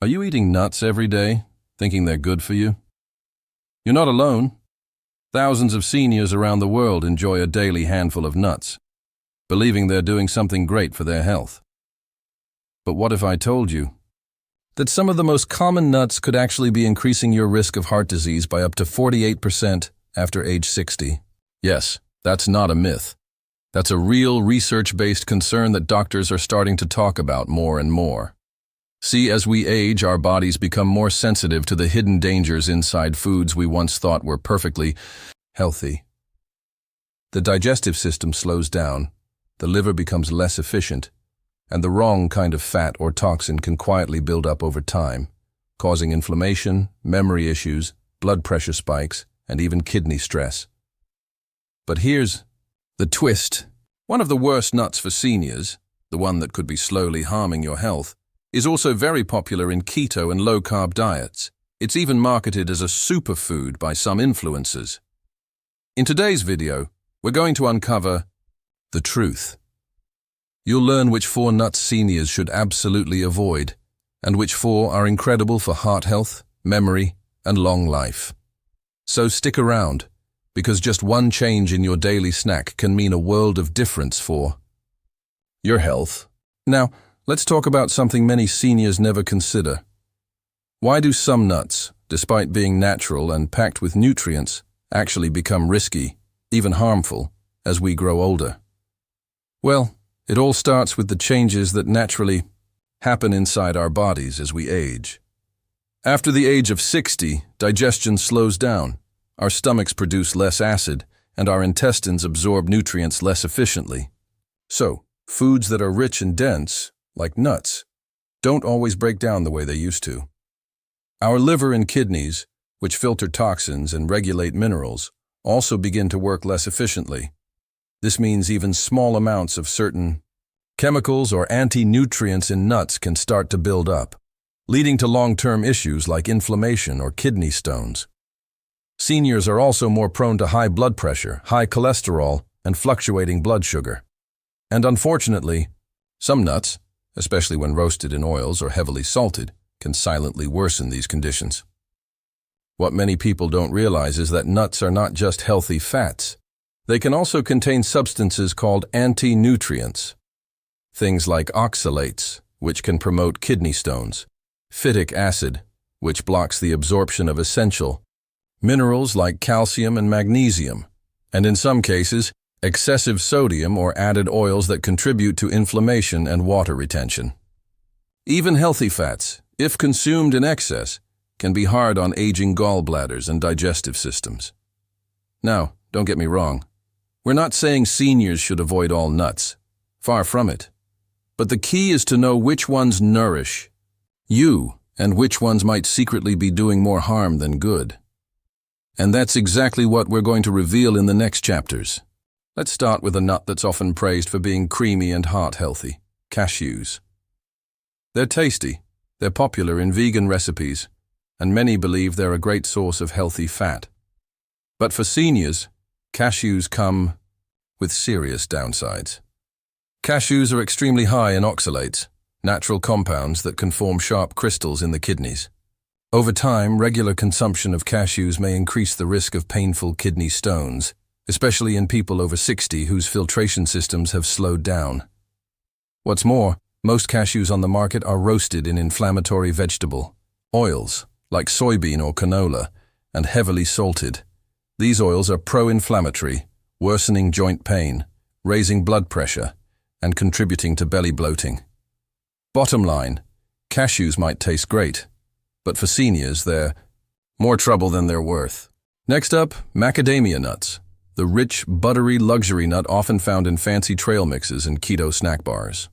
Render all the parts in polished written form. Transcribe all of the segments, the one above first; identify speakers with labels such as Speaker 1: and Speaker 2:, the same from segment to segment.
Speaker 1: Are you eating nuts every day, thinking they're good for you? You're not alone. Thousands of seniors around the world enjoy a daily handful of nuts, believing they're doing something great for their health. But what if I told you that some of the most common nuts could actually be increasing your risk of heart disease by up to 48% after age 60? Yes, that's not a myth. That's a real research-based concern that doctors are starting to talk about more and more. See, as we age, our bodies become more sensitive to the hidden dangers inside foods we once thought were perfectly healthy. The digestive system slows down, the liver becomes less efficient, and the wrong kind of fat or toxin can quietly build up over time, causing inflammation, memory issues, blood pressure spikes, and even kidney stress. But here's the twist. One of the worst nuts for seniors, the one that could be slowly harming your health, is also very popular in keto and low-carb diets. It's even marketed as a superfood by some influencers. In today's video, we're going to uncover the truth. You'll learn which 4 nuts seniors should absolutely avoid, and which 4 are incredible for heart health, memory, and long life. So stick around, because just one change in your daily snack can mean a world of difference for your health. Now, let's talk about something many seniors never consider. Why do some nuts, despite being natural and packed with nutrients, actually become risky, even harmful, as we grow older? Well, it all starts with the changes that naturally happen inside our bodies as we age. After the age of 60, digestion slows down, our stomachs produce less acid, and our intestines absorb nutrients less efficiently. So, foods that are rich and dense, like nuts, don't always break down the way they used to. Our liver and kidneys, which filter toxins and regulate minerals, also begin to work less efficiently. This means even small amounts of certain chemicals or anti-nutrients in nuts can start to build up, leading to long-term issues like inflammation or kidney stones. Seniors are also more prone to high blood pressure, high cholesterol, and fluctuating blood sugar. And unfortunately, some nuts, especially when roasted in oils or heavily salted, can silently worsen these conditions. What many people don't realize is that nuts are not just healthy fats. They can also contain substances called anti-nutrients. Things like oxalates, which can promote kidney stones, phytic acid, which blocks the absorption of essential minerals like calcium and magnesium, and in some cases, excessive sodium or added oils that contribute to inflammation and water retention. Even healthy fats, if consumed in excess, can be hard on aging gallbladders and digestive systems. Now, don't get me wrong. We're not saying seniors should avoid all nuts. Far from it. But the key is to know which ones nourish you and which ones might secretly be doing more harm than good. And that's exactly what we're going to reveal in the next chapters. Let's start with a nut that's often praised for being creamy and heart-healthy, cashews. They're tasty, they're popular in vegan recipes, and many believe they're a great source of healthy fat. But for seniors, cashews come with serious downsides. Cashews are extremely high in oxalates, natural compounds that can form sharp crystals in the kidneys. Over time, regular consumption of cashews may increase the risk of painful kidney stones, especially in people over 60 whose filtration systems have slowed down. What's more, most cashews on the market are roasted in inflammatory vegetable oils, like soybean or canola, and heavily salted. These oils are pro-inflammatory, worsening joint pain, raising blood pressure, and contributing to belly bloating. Bottom line, cashews might taste great, but for seniors, they're more trouble than they're worth. Next up, macadamia nuts, the rich, buttery luxury nut often found in fancy trail mixes and keto snack bars.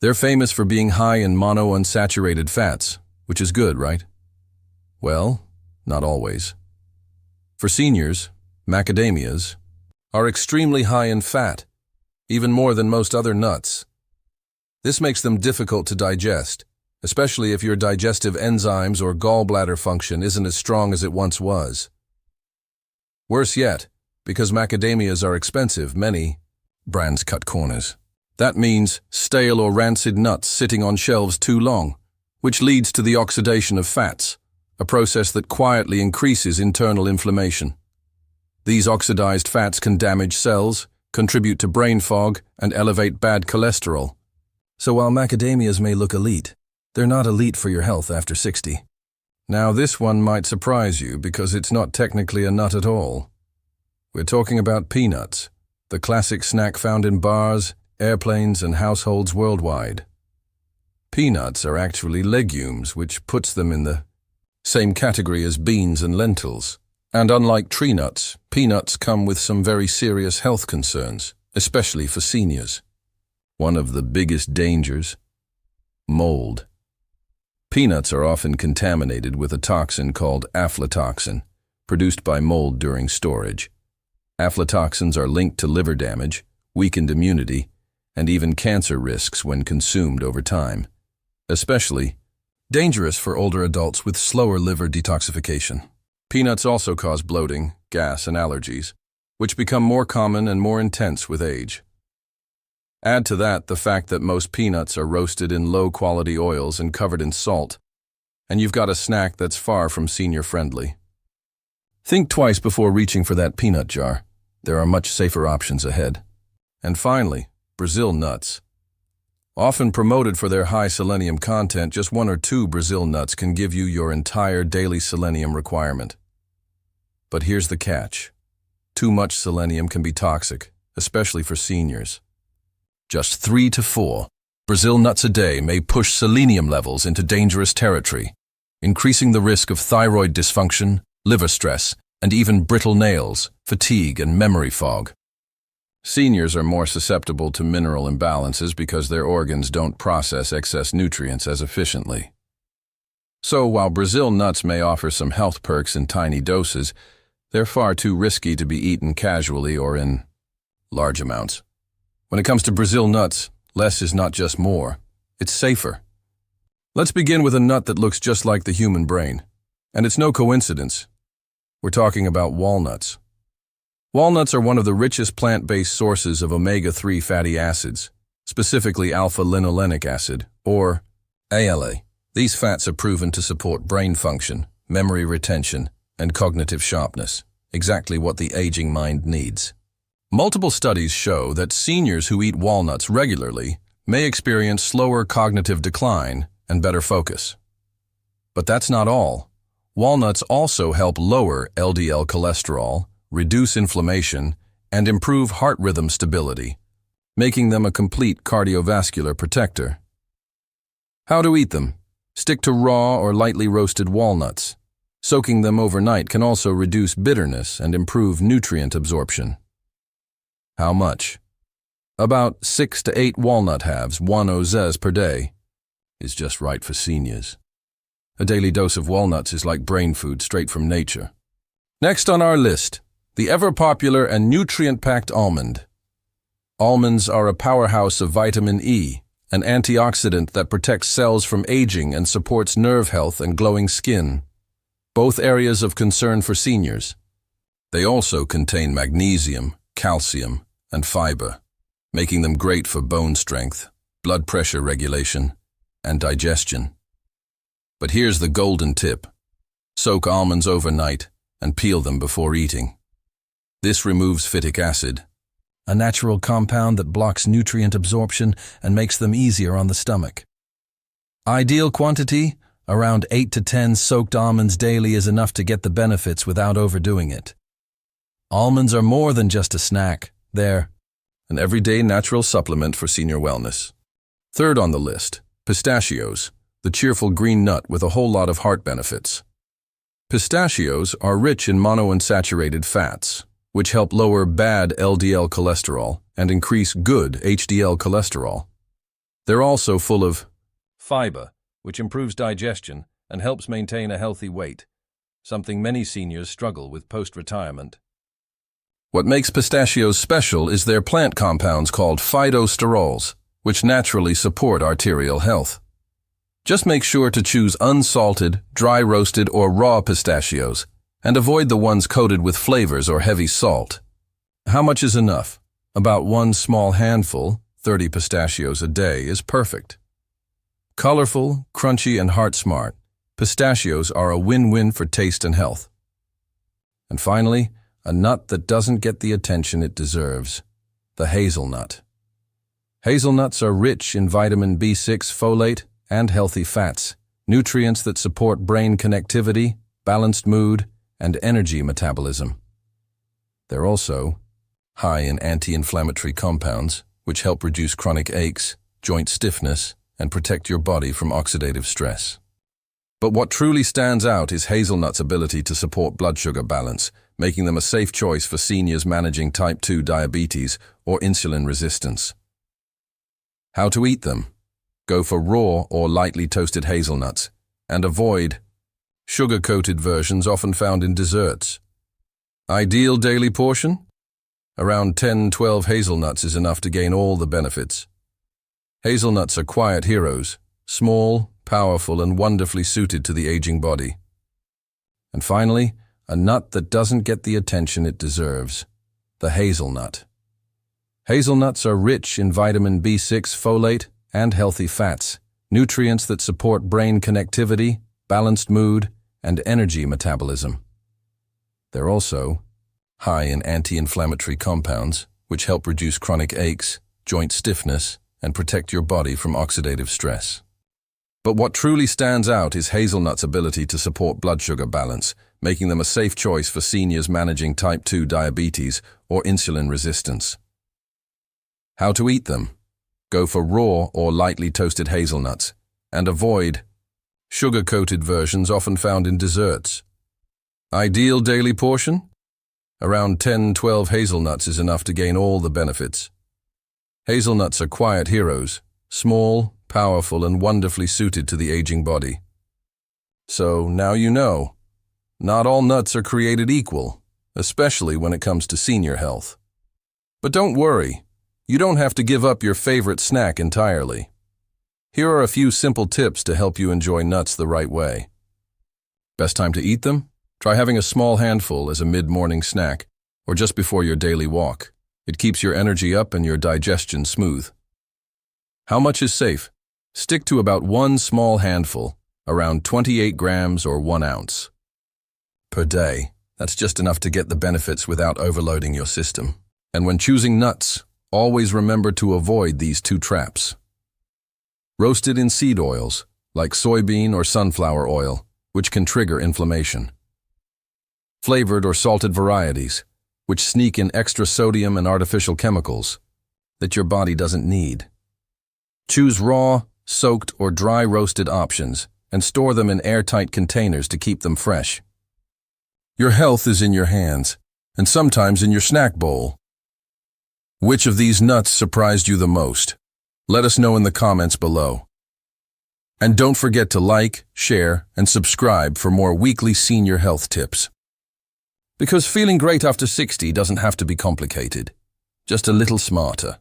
Speaker 1: They're famous for being high in monounsaturated fats, which is good, right? Well, not always. For seniors, macadamias are extremely high in fat, even more than most other nuts. This makes them difficult to digest, especially if your digestive enzymes or gallbladder function isn't as strong as it once was. Worse yet, because macadamias are expensive, many brands cut corners. That means stale or rancid nuts sitting on shelves too long, which leads to the oxidation of fats, a process that quietly increases internal inflammation. These oxidized fats can damage cells, contribute to brain fog, and elevate bad cholesterol. So while macadamias may look elite, they're not elite for your health after 60. Now this one might surprise you because it's not technically a nut at all. We're talking about peanuts, the classic snack found in bars, airplanes, and households worldwide. Peanuts are actually legumes, which puts them in the same category as beans and lentils. And unlike tree nuts, peanuts come with some very serious health concerns, especially for seniors. One of the biggest dangers: mold. Peanuts are often contaminated with a toxin called aflatoxin, produced by mold during storage. Aflatoxins are linked to liver damage, weakened immunity, and even cancer risks when consumed over time. Especially dangerous for older adults with slower liver detoxification. Peanuts also cause bloating, gas, and allergies, which become more common and more intense with age. Add to that the fact that most peanuts are roasted in low-quality oils and covered in salt, and you've got a snack that's far from senior-friendly. Think twice before reaching for that peanut jar. There are much safer options ahead. And finally, Brazil nuts. Often promoted for their high selenium content, just 1 or 2 Brazil nuts can give you your entire daily selenium requirement. But here's the catch. Too much selenium can be toxic, especially for seniors. Just 3 to 4 Brazil nuts a day may push selenium levels into dangerous territory, increasing the risk of thyroid dysfunction, liver stress, and even brittle nails, fatigue, and memory fog. Seniors are more susceptible to mineral imbalances because their organs don't process excess nutrients as efficiently. So while Brazil nuts may offer some health perks in tiny doses, they're far too risky to be eaten casually or in large amounts. When it comes to Brazil nuts, less is not just more, it's safer. Let's begin with a nut that looks just like the human brain. And it's no coincidence. We're talking about walnuts. Walnuts are one of the richest plant-based sources of omega-3 fatty acids, specifically alpha-linolenic acid, or ALA. These fats are proven to support brain function, memory retention, and cognitive sharpness, exactly what the aging mind needs. Multiple studies show that seniors who eat walnuts regularly may experience slower cognitive decline and better focus. But that's not all. Walnuts also help lower LDL cholesterol, reduce inflammation, and improve heart rhythm stability, making them a complete cardiovascular protector. How to eat them? Stick to raw or lightly roasted walnuts. Soaking them overnight can also reduce bitterness and improve nutrient absorption. How much? About 6 to 8 walnut halves, 1 oz per day, is just right for seniors. A daily dose of walnuts is like brain food straight from nature. Next on our list, the ever-popular and nutrient-packed almond. Almonds are a powerhouse of vitamin E, an antioxidant that protects cells from aging and supports nerve health and glowing skin, both areas of concern for seniors. They also contain magnesium, calcium, and fiber, making them great for bone strength, blood pressure regulation, and digestion. But here's the golden tip. Soak almonds overnight and peel them before eating. This removes phytic acid, a natural compound that blocks nutrient absorption and makes them easier on the stomach. Ideal quantity? Around 8 to 10 soaked almonds daily is enough to get the benefits without overdoing it. Almonds are more than just a snack. They're an everyday natural supplement for senior wellness. Third on the list, pistachios, the cheerful green nut with a whole lot of heart benefits. Pistachios are rich in monounsaturated fats, which help lower bad LDL cholesterol and increase good HDL cholesterol. They're also full of fiber, which improves digestion and helps maintain a healthy weight, something many seniors struggle with post-retirement. What makes pistachios special is their plant compounds called phytosterols, which naturally support arterial health. Just make sure to choose unsalted, dry-roasted, or raw pistachios, and avoid the ones coated with flavors or heavy salt. How much is enough? About 1 small handful, 30 pistachios a day, is perfect. Colorful, crunchy, and heart-smart, pistachios are a win-win for taste and health. And finally, a nut that doesn't get the attention it deserves, the hazelnut. Hazelnuts are rich in vitamin B6, folate, and healthy fats, nutrients that support brain connectivity, balanced mood, and energy metabolism. They're also high in anti-inflammatory compounds, which help reduce chronic aches, joint stiffness, and protect your body from oxidative stress. But what truly stands out is hazelnuts' ability to support blood sugar balance, making them a safe choice for seniors managing type 2 diabetes or insulin resistance. How to eat them? Go for raw or lightly toasted hazelnuts, and avoid sugar-coated versions often found in desserts. Ideal daily portion? Around 10-12 hazelnuts is enough to gain all the benefits. Hazelnuts are quiet heroes, small, powerful, and wonderfully suited to the aging body. And finally, a nut that doesn't get the attention it deserves, the hazelnut. Hazelnuts are rich in vitamin B6, folate, and healthy fats, nutrients that support brain connectivity, balanced mood, and energy metabolism. They're also high in anti-inflammatory compounds, which help reduce chronic aches, joint stiffness, and protect your body from oxidative stress. But what truly stands out is hazelnuts' ability to support blood sugar balance, making them a safe choice for seniors managing type 2 diabetes or insulin resistance. How to eat them? Go for raw or lightly toasted hazelnuts, and avoid sugar-coated versions often found in desserts. Ideal daily portion? Around 10-12 hazelnuts is enough to gain all the benefits. Hazelnuts are quiet heroes, small, powerful, and wonderfully suited to the aging body. So now you know, not all nuts are created equal, especially when it comes to senior health. But don't worry, you don't have to give up your favorite snack entirely. Here are a few simple tips to help you enjoy nuts the right way. Best time to eat them? Try having a small handful as a mid-morning snack, or just before your daily walk. It keeps your energy up and your digestion smooth. How much is safe? Stick to about one small handful, around 28 grams or 1 ounce per day. That's just enough to get the benefits without overloading your system. And when choosing nuts, always remember to avoid these 2 traps. Roasted in seed oils, like soybean or sunflower oil, which can trigger inflammation. Flavored or salted varieties, which sneak in extra sodium and artificial chemicals that your body doesn't need. Choose raw, soaked, or dry roasted options and store them in airtight containers to keep them fresh. Your health is in your hands, and sometimes in your snack bowl. Which of these nuts surprised you the most? Let us know in the comments below. And don't forget to like, share, and subscribe for more weekly senior health tips. Because feeling great after 60 doesn't have to be complicated, just a little smarter.